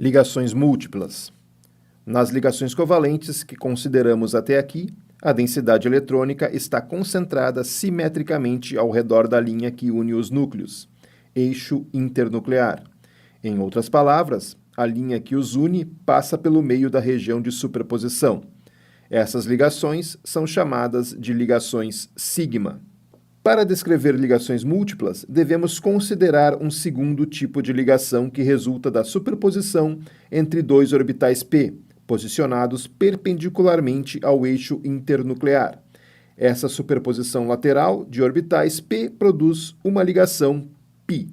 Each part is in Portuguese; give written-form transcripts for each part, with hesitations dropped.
Ligações múltiplas. Nas ligações covalentes que consideramos até aqui, a densidade eletrônica está concentrada simetricamente ao redor da linha que une os núcleos, eixo internuclear. Em outras palavras, a linha que os une passa pelo meio da região de superposição. Essas ligações são chamadas de ligações sigma. Para descrever ligações múltiplas, devemos considerar um segundo tipo de ligação que resulta da superposição entre dois orbitais p, posicionados perpendicularmente ao eixo internuclear. Essa superposição lateral de orbitais p produz uma ligação π.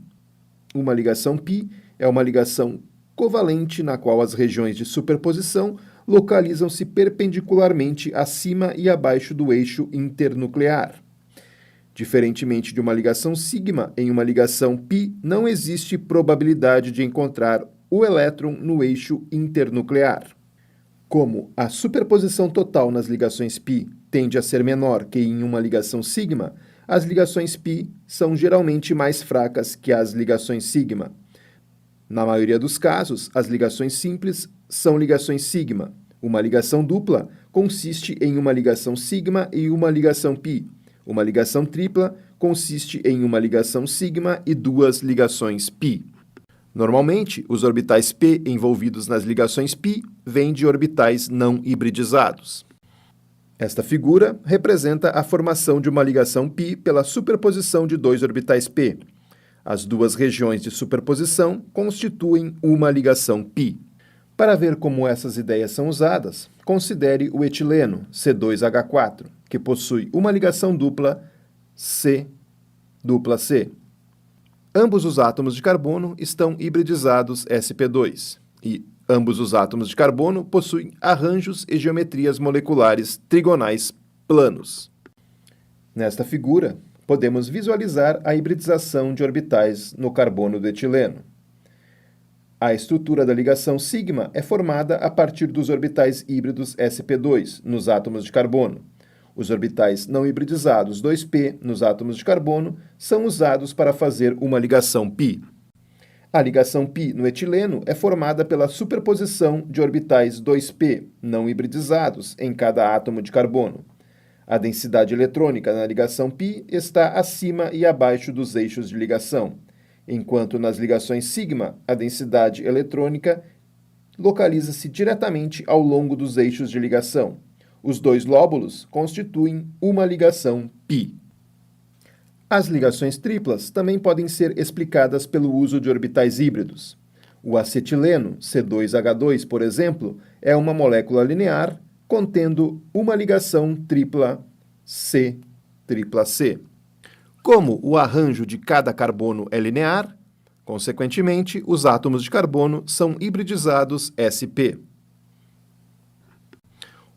Uma ligação π é uma ligação covalente na qual as regiões de superposição localizam-se perpendicularmente acima e abaixo do eixo internuclear. Diferentemente de uma ligação sigma, em uma ligação π não existe probabilidade de encontrar o elétron no eixo internuclear. Como a superposição total nas ligações π tende a ser menor que em uma ligação sigma, as ligações π são geralmente mais fracas que as ligações sigma. Na maioria dos casos, as ligações simples são ligações sigma. Uma ligação dupla consiste em uma ligação sigma e uma ligação π. Uma ligação tripla consiste em uma ligação sigma e duas ligações π. Normalmente, os orbitais p envolvidos nas ligações π vêm de orbitais não hibridizados. Esta figura representa a formação de uma ligação π pela superposição de dois orbitais p. As duas regiões de superposição constituem uma ligação π. Para ver como essas ideias são usadas, considere o etileno, C2H4, que possui uma ligação dupla C. Ambos os átomos de carbono estão hibridizados sp2, e ambos os átomos de carbono possuem arranjos e geometrias moleculares trigonais planos. Nesta figura, podemos visualizar a hibridização de orbitais no carbono do etileno. A estrutura da ligação sigma é formada a partir dos orbitais híbridos sp2 nos átomos de carbono. Os orbitais não hibridizados 2p nos átomos de carbono são usados para fazer uma ligação π. A ligação π no etileno é formada pela superposição de orbitais 2p não hibridizados em cada átomo de carbono. A densidade eletrônica na ligação π está acima e abaixo dos eixos de ligação, enquanto nas ligações sigma a densidade eletrônica localiza-se diretamente ao longo dos eixos de ligação. Os dois lóbulos constituem uma ligação π. As ligações triplas também podem ser explicadas pelo uso de orbitais híbridos. O acetileno, C2H2, por exemplo, é uma molécula linear contendo uma ligação tripla C. Como o arranjo de cada carbono é linear, consequentemente, os átomos de carbono são hibridizados sp.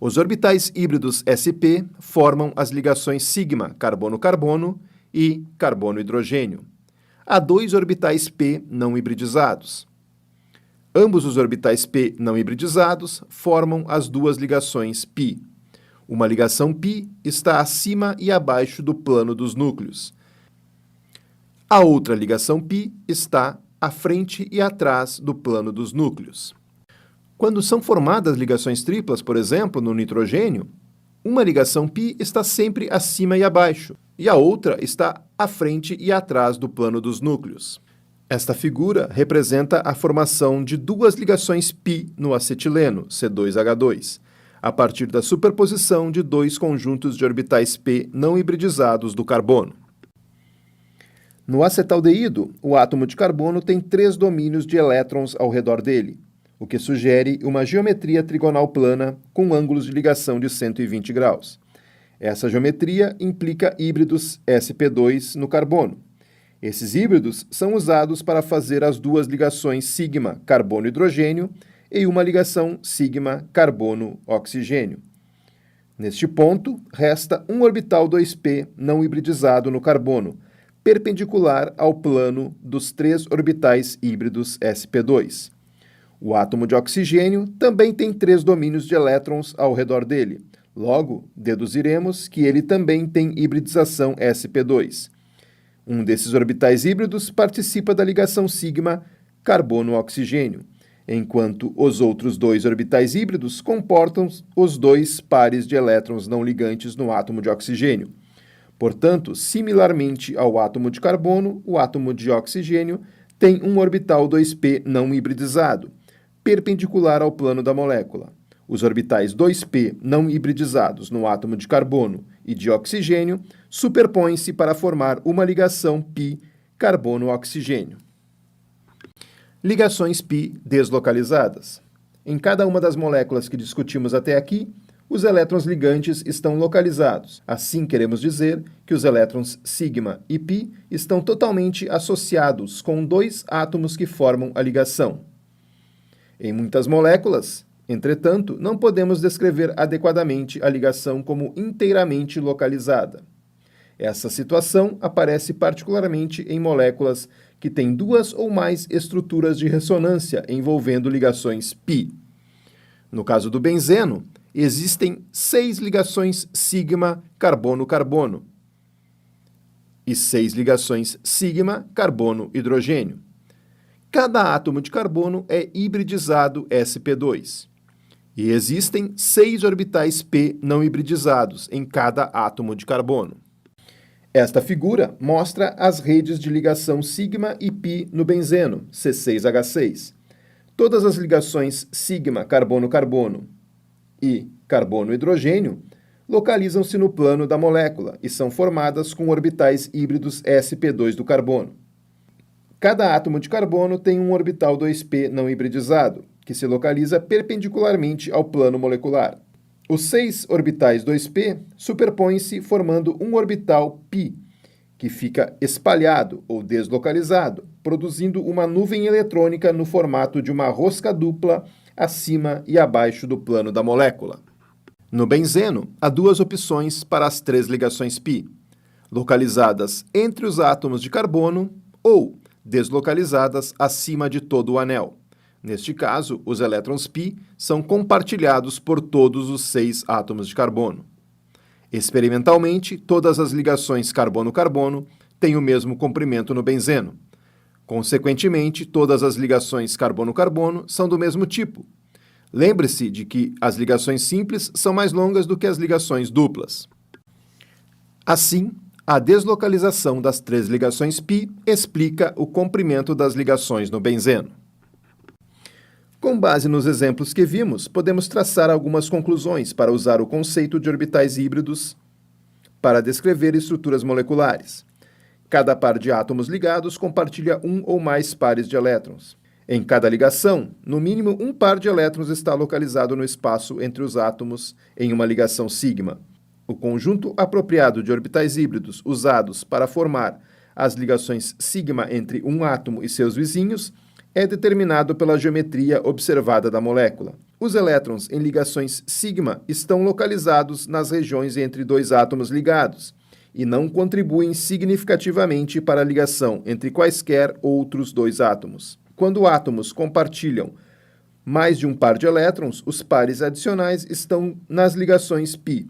Os orbitais híbridos sp formam as ligações sigma, carbono-carbono, e carbono-hidrogênio. Há dois orbitais p não hibridizados. Ambos os orbitais p não hibridizados formam as duas ligações π. Uma ligação π está acima e abaixo do plano dos núcleos. A outra ligação π está à frente e atrás do plano dos núcleos. Quando são formadas ligações triplas, por exemplo, no nitrogênio, uma ligação π está sempre acima e abaixo, e a outra está à frente e atrás do plano dos núcleos. Esta figura representa a formação de duas ligações π no acetileno, C2H2, a partir da superposição de dois conjuntos de orbitais p não hibridizados do carbono. No acetaldeído, o átomo de carbono tem 3 domínios de elétrons ao redor dele, o que sugere uma geometria trigonal plana com ângulos de ligação de 120 graus. Essa geometria implica híbridos sp2 no carbono. Esses híbridos são usados para fazer as duas ligações sigma carbono-hidrogênio e uma ligação sigma carbono-oxigênio. Neste ponto, resta um orbital 2p não hibridizado no carbono, perpendicular ao plano dos 3 orbitais híbridos sp2. O átomo de oxigênio também tem 3 domínios de elétrons ao redor dele. Logo, deduziremos que ele também tem hibridização sp2. Um desses orbitais híbridos participa da ligação sigma carbono-oxigênio. enquanto os outros dois orbitais híbridos comportam os dois pares de elétrons não ligantes no átomo de oxigênio. Portanto, similarmente ao átomo de carbono, o átomo de oxigênio tem um orbital 2p não hibridizado, perpendicular ao plano da molécula. Os orbitais 2p não hibridizados no átomo de carbono e de oxigênio superpõem-se para formar uma ligação π carbono-oxigênio. Ligações π deslocalizadas. Em cada uma das moléculas que discutimos até aqui, os elétrons ligantes estão localizados. Assim, queremos dizer que os elétrons sigma e π estão totalmente associados com dois átomos que formam a ligação. Em muitas moléculas, entretanto, não podemos descrever adequadamente a ligação como inteiramente localizada. Essa situação aparece particularmente em moléculas que têm duas ou mais estruturas de ressonância envolvendo ligações π. No caso do benzeno, existem 6 ligações sigma carbono-carbono e 6 ligações sigma carbono-hidrogênio. Cada átomo de carbono é hibridizado sp2. E existem 6 orbitais p não hibridizados em cada átomo de carbono. Esta figura mostra as redes de ligação sigma e π no benzeno, C6H6. Todas as ligações sigma carbono-carbono e carbono-hidrogênio localizam-se no plano da molécula e são formadas com orbitais híbridos sp2 do carbono. Cada átomo de carbono tem um orbital 2p não hibridizado, que se localiza perpendicularmente ao plano molecular. Os 6 orbitais 2p superpõem-se formando um orbital π, que fica espalhado ou deslocalizado, produzindo uma nuvem eletrônica no formato de uma rosca dupla acima e abaixo do plano da molécula. No benzeno, há 2 opções para as 3 ligações π, localizadas entre os átomos de carbono ou deslocalizadas acima de todo o anel. Neste caso, os elétrons π são compartilhados por todos os 6 átomos de carbono. Experimentalmente, todas as ligações carbono-carbono têm o mesmo comprimento no benzeno. Consequentemente, todas as ligações carbono-carbono são do mesmo tipo. Lembre-se de que as ligações simples são mais longas do que as ligações duplas. Assim, a deslocalização das 3 ligações π explica o comprimento das ligações no benzeno. Com base nos exemplos que vimos, podemos traçar algumas conclusões para usar o conceito de orbitais híbridos para descrever estruturas moleculares. Cada par de átomos ligados compartilha um ou mais pares de elétrons. Em cada ligação, no mínimo um par de elétrons está localizado no espaço entre os átomos em uma ligação sigma. O conjunto apropriado de orbitais híbridos usados para formar as ligações sigma entre um átomo e seus vizinhos é determinado pela geometria observada da molécula. Os elétrons em ligações sigma estão localizados nas regiões entre 2 átomos ligados e não contribuem significativamente para a ligação entre quaisquer outros 2 átomos. Quando átomos compartilham mais de um par de elétrons, os pares adicionais estão nas ligações π.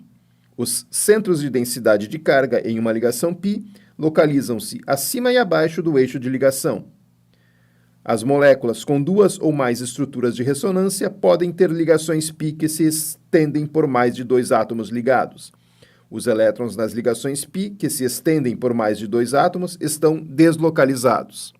Os centros de densidade de carga em uma ligação π localizam-se acima e abaixo do eixo de ligação. As moléculas com 2 ou mais estruturas de ressonância podem ter ligações π que se estendem por mais de 2 átomos ligados. Os elétrons nas ligações π que se estendem por mais de 2 átomos estão deslocalizados.